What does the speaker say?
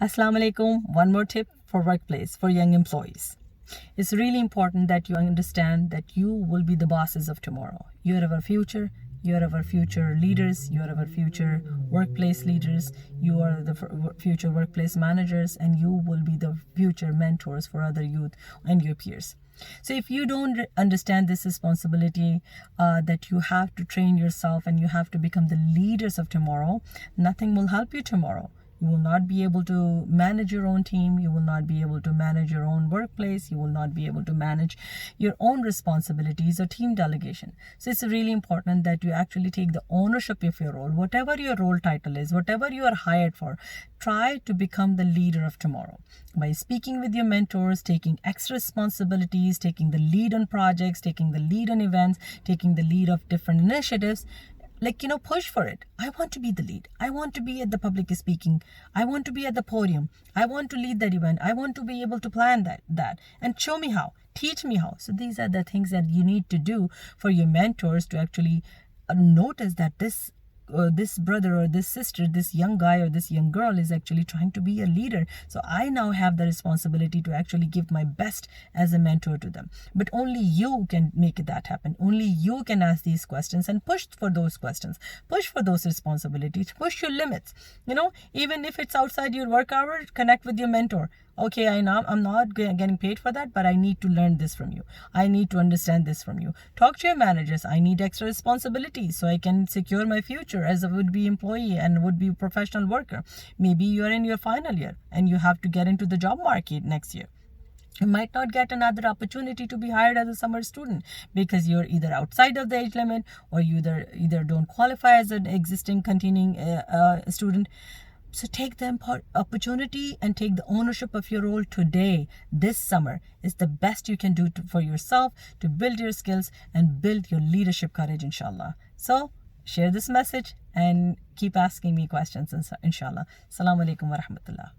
Assalamualaikum. One more tip for workplace, for young employees. It's really important that you understand that you will be the bosses of tomorrow. You are our future. You are our future leaders. You are our future workplace leaders. You are the future workplace managers, and you will be the future mentors for other youth and your peers. So if you don't understand this responsibility, that you have to train yourself and you have to become the leaders of tomorrow, nothing will help you tomorrow. You will not be able to manage your own team. You will not be able to manage your own workplace. You will not be able to manage your own responsibilities or team delegation. So it's really important that you actually take the ownership of your role. Whatever your role title is, whatever you are hired for, try to become the leader of tomorrow. By speaking with your mentors, taking extra responsibilities, taking the lead on projects, taking the lead on events, taking the lead of different initiatives, push for it. I want to be the lead. I want to be at the public speaking. I want to be at the podium. I want to lead that event. I want to be able to plan that and show me how, teach me how. So these are the things that you need to do for your mentors to actually notice that this brother or this sister, this young guy or this young girl is actually trying to be a leader. So I now have the responsibility to actually give my best as a mentor to them. But only you can make that happen. Only you can ask these questions and push for those questions, push for those responsibilities, push your limits. Even if it's outside your work hour, connect with your mentor. Okay, I'm not getting paid for that, but I need to learn this from you. I need to understand this from you. Talk to your managers. I need extra responsibilities so I can secure my future as a would-be employee and would-be professional worker. Maybe you are in your final year and you have to get into the job market next year. You might not get another opportunity to be hired as a summer student because you're either outside of the age limit or you either don't qualify as an existing continuing student. So take the opportunity and take the ownership of your role today. This summer is the best you can do for yourself to build your skills and build your leadership courage, inshallah. So share this message and keep asking me questions, inshallah. Assalamualaikum warahmatullah.